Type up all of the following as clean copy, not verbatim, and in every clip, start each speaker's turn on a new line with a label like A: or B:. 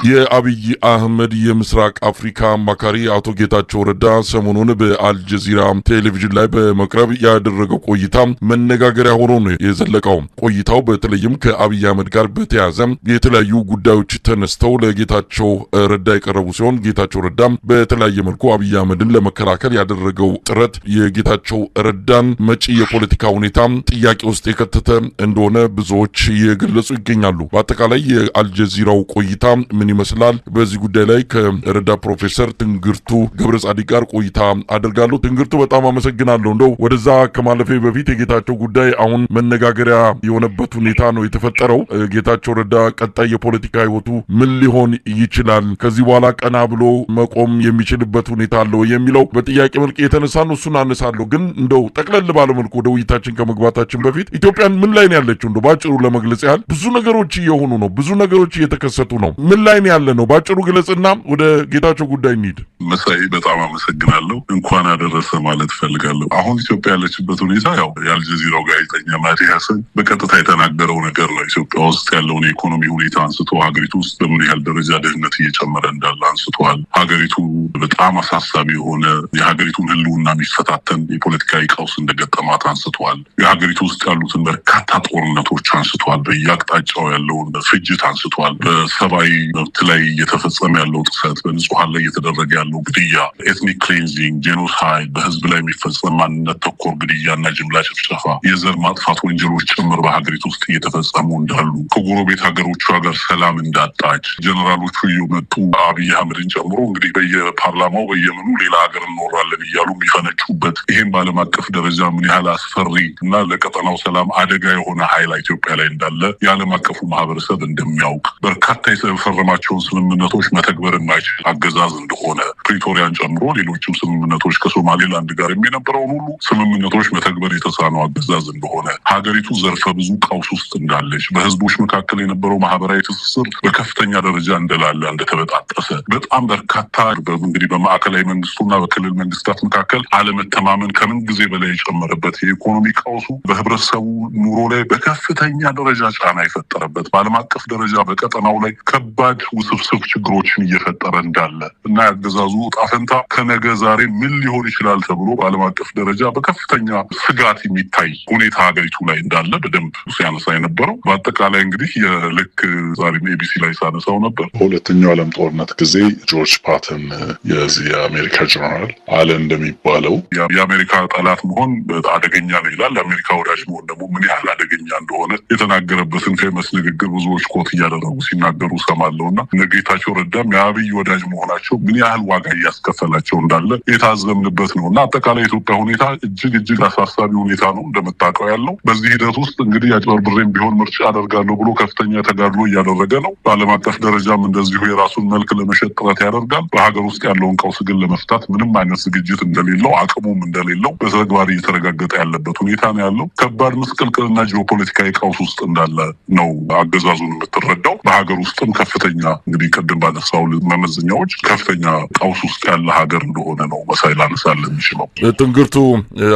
A: የአብይ አህመድ የምስራቅ አፍሪካ አማካሪ አቶ ጌታቸው ረዳ ሰሞኑን በአልጀዚራ ቴሌቪዥን ላይ በመቅረብ ያደረገው ቆይታ መነጋገሪያ ሆኖ ነው የዘለቀው። ቆይታው በተለይም ከአብይ አህመድ ጋር በተያያዘ የተለያዩ ጉዳዮች ተነስተው ለጌታቸው ረዳ የቀረቡ ሲሆን ጌታቸው ረዳ በተለያየ መልኩ አብይ አህመድን ለመከላከል ያደረገው ጥረት የጌታቸው ረዳን መጪ የፖለቲካ ሁኔታ ጥያቄ ውስጥ የከተተ እንደሆነ ብዙዎች እየገለጹ ይገኛሉ። በአጠቃላይ የአልጀዚራው ቆይታ ምን ይመስላል? በዚህ ጉዳይ ላይ ከረዳ ፕሮፌሰር ትንግርቱ ገብረጻዲቅ ጋር ቆይታ አደርጋለሁ። ትንግርቱ በጣም አመሰግናለሁ። እንደው ወደዛ ከማለፌ በፊት የጌታቸው ጉዳይ አሁን መነጋገሪያ የሆነበት ሁኔታ ነው የተፈጠረው። ጌታቸው ረዳ ቀጣይ የፖለቲካ ህይወቱ ምን ሊሆን ይችላል? ከዚህ በኋላ ቀና ብሎ መቆም የሚችልበት ሁኔታ አለው የሚለው በጥያቄ መልክ የተነሳ ነው። እሱን አነሳለሁ። ግን እንደው ጠቅለል ባለ መልኩ ወደ ውይይታችን ከመግባታችን በፊት ኢትዮጵያን ምን ላይ ነው ያለችው? እንደው ባጭሩ ለመግለጽ ያህል ብዙ ነገሮች እየሆኑ ነው። ብዙ ነገሮች እየተከሰቱ ነው። ምን ላይ ነው ያለ ነው? ባጭሩ ግለጽና ወደ ጌታቸው ጉዳይ እንሂድ።
B: መሳይ በጣም አመሰግናለሁ። እንኳን አደረሰ ማለት ፈልጋለሁ። አሁን ኢትዮጵያ ያለችበት ሁኔታ ያው የአልጀዚራው ጋዜጠኛ ማዲ ሀሰን በቀጥታ የተናገረው ነገር ነው። ኢትዮጵያ ውስጥ ያለውን የኢኮኖሚ ሁኔታ አንስቶ ሀገሪቱ ውስጥ በምን ያህል ደረጃ ድህነት እየጨመረ እንዳለ አንስቷል። ሀገሪቱ በጣም አሳሳቢ የሆነ የሀገሪቱን ህልውና የሚፈታተን የፖለቲካዊ ቀውስ እንደገጠማት አንስቷል። የሀገሪቱ ውስጥ ያሉትን በርካታ ጦርነቶች አንስቷል። በየአቅጣጫው ያለውን ፍጅት አንስቷል። በሰብአዊ መብት ላይ እየተፈጸመ ያለው ጥሰት፣ በንጹሃን ላይ እየተደረገ ያለው ግድያ፣ ኤትኒክ ክሊንዚንግ፣ ጄኖሳይድ፣ በህዝብ ላይ የሚፈጸም ማንነት ተኮር ግድያና ጅምላ ጭፍጨፋ፣ የዘር ማጥፋት ወንጀሎች ጭምር በሀገሪቱ ውስጥ እየተፈጸሙ እንዳሉ፣ ከጎረቤት ሀገሮቿ ጋር ሰላም እንዳጣች፣ ጀነራሎቹ እየመጡ አብይ አህመድን ጨምሮ እንግዲህ በየፓርላማው በየምኑ ሌላ ሀገር እንኖራለን እያሉ የሚፈነጩበት፣ ይህም በዓለም አቀፍ ደረጃ ምን ያህል አስፈሪ እና ለቀጠናው ሰላም አደጋ የሆነ ኃይል ኢትዮጵያ ላይ እንዳለ የዓለም አቀፉ ማህበረሰብ እንደሚያውቅ፣ በርካታ የፈረማቸውን ስምምነቶች መተግበር የማይችል አገዛዝ እንደሆነ፣ ፕሪቶሪያን ጨምሮ ሌሎችም ስምምነቶች ከሶማሌላንድ ጋር የነበረውን ሁሉ ስምምነቶች መተግበር የተሳነው አገዛዝ እንደሆነ፣ ሀገሪቱ ዘርፈ ብዙ ቀውስ ውስጥ እንዳለች፣ በህዝቦች መካከል የነበረው ማህበራዊ ትስስር በከፍተኛ ደረጃ እንደላለ እንደተበጣጠሰ፣ በጣም በርካታ እንግዲህ በማዕከላዊ መንግስቱና በክልል መንግስታት መካከል አለመተማመን ከምን ጊዜ በላይ የጨመረበት፣ የኢኮኖሚ ቀውሱ በህብረተሰቡ ኑሮ ላይ በከፍተኛ ደረጃ ጫና የፈጠረበት፣ በዓለም አቀፍ ደረጃ በቀጠናው ላይ ከባድ ውስብስብ ችግሮችን እየፈጠረ እንዳለ እና ያገዛዙ ጣፈንታ ከነገ ዛሬ ምን ሊሆን ይችላል ተብሎ በዓለም አቀፍ ደረጃ በከፍተኛ ስጋት የሚታይ ሁኔታ ሀገሪቱ ላይ እንዳለ በደንብ ሲያነሳ የነበረው። በአጠቃላይ እንግዲህ የልክ ዛሬ ኤቢሲ ላይ ሳነሳው ነበር።
C: በሁለተኛው ዓለም ጦርነት ጊዜ ጆርጅ ፓተን የዚህ የአሜሪካ ጀነራል አለ እንደሚባለው
B: የአሜሪካ ጠላት መሆን አደገኛ ነው ይላል። የአሜሪካ ወዳጅ መሆን ደግሞ ምን ያህል አደገኛ እንደሆነ የተናገረበትን ፌመስ ንግግር ብዙዎች ኮት እያደረጉ ሲናገሩ ሰማለሁ እና ጌታቸው ረዳም የአብይ ወዳጅ መሆናቸው ምን ያህል ዋጋ እያስከፈላቸው እንዳለ የታዘምንበት ነው እና አጠቃላይ የኢትዮጵያ ሁኔታ እጅግ አሳሳቢ ሁኔታ ነው እንደምታውቀው ያለው። በዚህ ሂደት ውስጥ እንግዲህ አጭበርብሬም ቢሆን ምርጫ አደርጋለሁ ብሎ ከፍተኛ ተጋድሎ እያደረገ ነው። በዓለም አቀፍ ደረጃም እንደዚሁ የራሱን መልክ ለመሸጥ ጥረት ያደርጋል። በሀገር ውስጥ ያለውን ቀውስ ግን ለመፍታት ምንም አይነት ዝግጅት እንደሌለው፣ አቅሙም እንደሌለው በተግባር እየተረጋገጠ ያለበት ሁኔታ ነው ያለው። ከባድ ምስቅልቅልና ጂኦፖለቲካዊ ቀውስ ውስጥ እንዳለ ነው አገዛዙን የምትረዳው። በሀገር ውስጥም ከፍተኛ እንግዲህ ቅድም ባነሳው መመዘኛዎች ከፍተኛ ቀውስ ውስጥ ያለ ሀገር እንደሆነ ነው መሳይ ላነሳል የሚችለው።
A: ትንግርቱ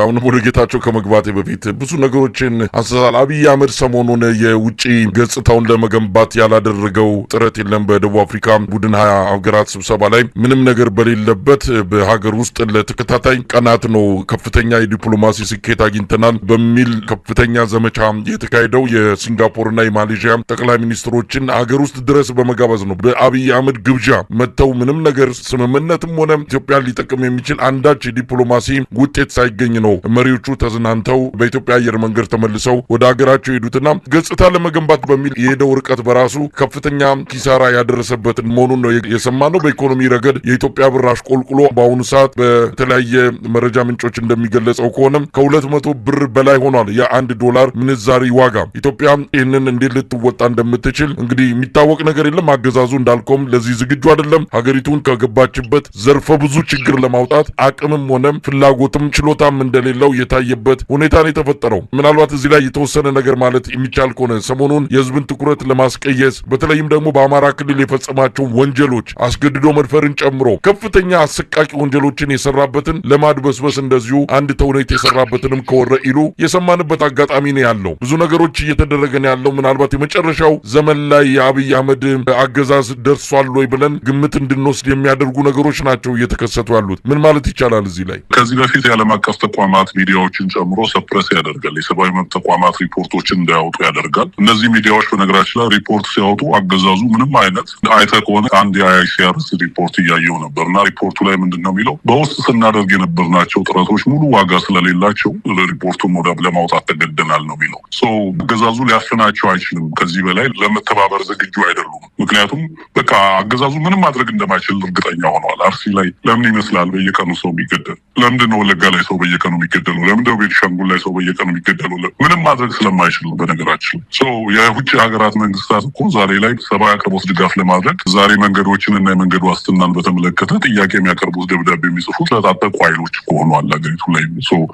A: አሁንም ወደ ጌታቸው ከመግባቴ በፊት ብዙ ነገሮችን አንስታል። አብይ አህመድ ሰሞኑን የውጭ ገጽታውን ለመገንባት ያላደረገው ጥረት የለም። በደቡብ አፍሪካ ቡድን 20 ሀገራት ስብሰባ ላይ ምንም ነገር በሌለበት በሀገር ውስጥ ለተከታታይ ቀናት ነው ከፍተኛ የዲፕሎማሲ ስኬት አግኝተናል በሚል ከፍተኛ ዘመቻ የተካሄደው። የሲንጋፖርና የማሌዥያ ጠቅላይ ሚኒስትሮችን ሀገር ውስጥ ድረስ በመጋበዝ ነው። በአብይ አህመድ ግብዣ መጥተው ምንም ነገር ስምምነትም ሆነ ኢትዮጵያን ሊጠቅም የሚችል አንዳች የዲፕሎማሲ ውጤት ሳይገኝ ነው መሪዎቹ ተዝናንተው በኢትዮጵያ አየር መንገድ ተመልሰው ወደ ሀገራቸው ሄዱትና ገጽታ ለመገንባት በሚል የሄደው ርቀት በራሱ ከፍተኛ ኪሳራ ያደረሰበት መሆኑን ነው የሰማነው። በኢኮኖሚ ረገድ የኢትዮጵያ ብር አሽቆልቁሎ በአሁኑ ሰዓት በተለያየ መረጃ ምንጮች እንደሚገለጸው ከሆነ ከ200 ብር በላይ ሆኗል የአንድ ዶላር ምንዛሪ ዋጋ። ኢትዮጵያ ይህንን እንዴት ልትወጣ እንደምትችል እንግዲህ የሚታወቅ ነገር የለም። አገዛዙ እንዳልከውም ለዚህ ዝግጁ አይደለም። ሀገሪቱን ከገባችበት ዘርፈ ብዙ ችግር ለማውጣት አቅምም ሆነ ፍላጎትም ችሎታም እንደሌለው የታየበት ሁኔታ ነው የተፈጠረው። ምናልባት እዚህ ላይ የተወሰነ ነገር ማለት የሚቻል ከሆነ ሰሞኑን የህዝብን ትኩረት ለማስቀየስ በተለይም ደግሞ በአማራ ክልል የፈጸማቸው ወንጀሎች አስገድዶ መድፈርን ጨምሮ ከፍተኛ አሰቃቂ ወንጀሎችን የሰራበትን ለማድበስበስ እንደዚሁ አንድ ተውኔት የሰራበትንም ከወረኢሉ የሰማንበት አጋጣሚ ነው ያለው። ብዙ ነገሮች እየተደረገ ነው ያለው። ምናልባት የመጨረሻው ዘመን ላይ የአብይ አህመድ አገዛዝ ደርሷል ወይ ብለን ግምት እንድንወስድ የሚያደርጉ ነገሮች ናቸው እየተከሰቱ ያሉት። ምን ማለት ይቻላል እዚህ ላይ?
B: ከዚህ በፊት የዓለም አቀፍ ተቋማት ሚዲያዎችን ጨምሮ ሰፕረስ ያደርጋል። የሰብአዊ መብት ተቋማት ሪፖርቶችን እንዳያወጡ ያደርጋል። እነዚህ ሚዲያዎች በነገራችን ላይ ሪፖርት ሲያወጡ አገዛዙ ምንም አይነት አይተህ ከሆነ አንድ የአይሲአርሲ ሪፖርት እያየው ነበር እና ሪፖርቱ ላይ ምንድን ነው የሚለው በውስጥ ስናደርግ የነበርናቸው ጥረቶች ሙሉ ዋጋ ስለሌላቸው ሪፖርቱን ወደ ለማውጣት ተገደናል ነው የሚለው። አገዛዙ ሊያፍናቸው አይችልም። ከዚህ በላይ ለመተባበር ዝግጁ አይደሉም። ምክንያቱም በቃ አገዛዙ ምንም ማድረግ እንደማይችል እርግጠኛ ሆነዋል። አርሲ ላይ ለምን ይመስላል በየቀኑ ሰው የሚገደል? ለምንድን ነው ወለጋ ላይ ሰው በየቀኑ የሚገደሉ? ለምንድን ነው ቤኒሻንጉል ላይ ሰው በየቀኑ የሚገደሉ? ምንም ማድረግ ስለማይችል በነገራችን የውጭ ሀገራት መንግስታት እኮ ዛሬ ላይ ሰብአዊ አቅርቦት ድጋፍ ለማድረግ ዛሬ መንገዶችን እና የመንገድ ዋስትናን በተመለከተ ጥያቄ የሚያቀርቡት ደብዳቤ የሚጽፉት ለታጠቁ ኃይሎች እኮ ሆኗል ሀገሪቱ ላይ።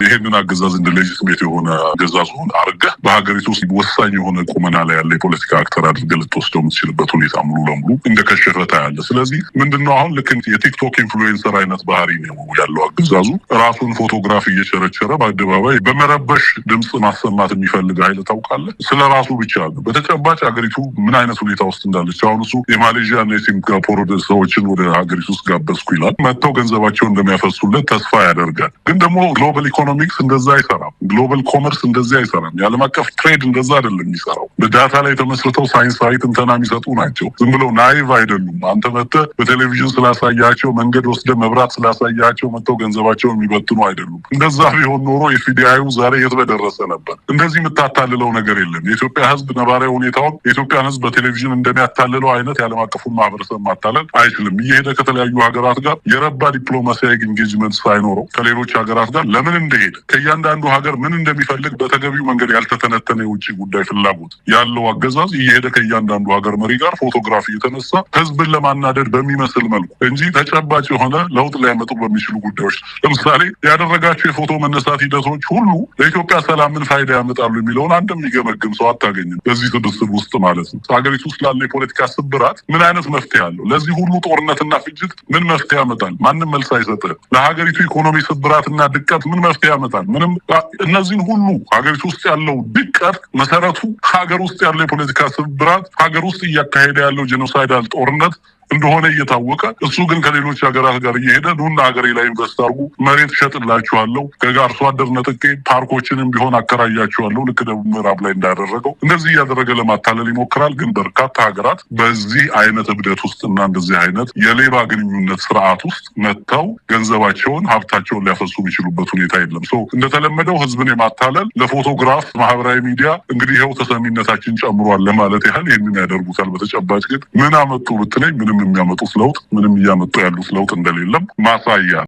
B: ይሄንን አገዛዝ እንደ ሌጂትሜት የሆነ አገዛዝ ሆን አድርገህ በሀገሪቱ ውስጥ ወሳኝ የሆነ ቁመና ላይ ያለ የፖለቲካ አክተር አድርገህ ልትወስደው የምትችልበት ሁኔታ ሙሉ ለሙሉ እንደከሸፈ ታያለ። ስለዚህ ምንድነው አሁን ልክ የቲክቶክ ኢንፍሉዌንሰር አይነት ባህሪ ነው ያለው አገዛዙ። ራሱን ፎቶግራፍ እየቸረቸረ በአደባባይ በመረበሽ ድምፅ ማሰማት የሚፈልግ ኃይል ታውቃለህ። ስለ ራሱ ብቻ ነው። በተጨባጭ ሀገሪቱ ምን አይነት ሁኔታ ውስጥ እንዳለች አሁን እሱ የማሌዥያ እና የሲንጋፖር ሰዎችን ወደ ሀገሪቱ ውስጥ ጋበዝኩ ይላል። መጥተው ገንዘባቸውን እንደሚያፈሱለት ተስፋ ያደርጋል። ግን ደግሞ ግሎባል ኢኮኖሚክስ እንደዛ አይሰራም። ግሎባል ኮመርስ እንደዛ አይሰራም። የዓለም አቀፍ ትሬድ እንደዛ አይደለም የሚሰራው። በዳታ ላይ ተመስርተው ሳይንሳዊ ትንተና የሚሰጡ ናቸው። ዝም ብለው ናይቭ አይደሉም። አንተ መጥተህ በቴሌቪዥን ስላሳያቸው፣ መንገድ ወስደ መብራት ስላሳያቸው መጥተው ገንዘባቸውን የሚበትኑ አይደሉም። እንደዛ ቢሆን ኖሮ የኤፍዲአዩ ዛሬ የት በደረሰ ነበር። እንደዚህ የምታታልለው ነገር የለም። የኢትዮጵያ ሕዝብ ነባራዊ ሁኔታውን የኢትዮጵያን ሕዝብ በቴሌቪዥን እንደሚያታልለው አይነት የዓለም አቀፉን ማህበረሰብ ማታለል አይችልም። እየሄደ ከተለያዩ ሀገራት ጋር የረባ ዲፕሎማሲያዊ ኢንጌጅመንት ሳይኖረው ከሌሎች ሀገራት ጋር ለምን እንደሄደ ከእያንዳንዱ ሀገር ምን እንደሚፈልግ በተገቢው መንገድ ያልተተነተነ የውጭ ጉዳይ ፍላጎት ያለው አገዛዝ እየሄደ ከእያንዳንዱ ሀገር መሪ ጋር ፎቶግራፊ የተነሳ ህዝብን ለማናደድ በሚመስል መልኩ እንጂ ተጨባጭ የሆነ ለውጥ ሊያመጡ በሚችሉ ጉዳዮች ለምሳሌ ያደረጋቸው የፎቶ መነሳት ሂደቶች ሁሉ ለኢትዮጵያ ሰላምን ፋይዳ ያመጣሉ የሚለውን አንድ የሚገመግም ሰው አታገኝም። በዚህ ስብስብ ውስጥ ማለት ነው። ሀገሪቱ ውስጥ ላለ የፖለቲካ ስብራት ምን አይነት መፍትሄ አለው? ለዚህ ሁሉ ጦርነትና ፍጅት ምን መፍትሄ ያመጣል? ማንም መልስ አይሰጥም። ለሀገሪቱ ኢኮኖሚ ስብራትና ድቀት ምን መፍትሄ ያመጣል? ምንም። እነዚህን ሁሉ ሀገሪቱ ውስጥ ያለው ድቀት መሰረቱ ሀገር ውስጥ ያለው የፖለቲካ ስብራት፣ ሀገር ውስጥ እያካሄደ ያለው ጄኖሳይዳል ጦርነት እንደሆነ እየታወቀ እሱ ግን ከሌሎች ሀገራት ጋር እየሄደ ኑና ሀገሬ ላይ ኢንቨስት አድርጉ፣ መሬት ሸጥላችኋለሁ፣ ከአርሶ አደር ነጥቄ ፓርኮችንም ቢሆን አከራያችኋለሁ፣ ልክ ደቡብ ምዕራብ ላይ እንዳደረገው እንደዚህ እያደረገ ለማታለል ይሞክራል። ግን በርካታ ሀገራት በዚህ አይነት እብደት ውስጥ እና እንደዚህ አይነት የሌባ ግንኙነት ስርዓት ውስጥ መጥተው ገንዘባቸውን ሀብታቸውን ሊያፈሱ የሚችሉበት ሁኔታ የለም። እንደተለመደው ህዝብን የማታለል ለፎቶግራፍ ማህበራዊ ሚዲያ እንግዲህ ይኸው ተሰሚነታችን ጨምሯል ለማለት ያህል ይህንን ያደርጉታል። በተጨባጭ ግን ምን አመጡ ብትለኝ ምንም የሚያመጡት ለውጥ ምንም እያመጡ ያሉት ለውጥ እንደሌለም ማሳያ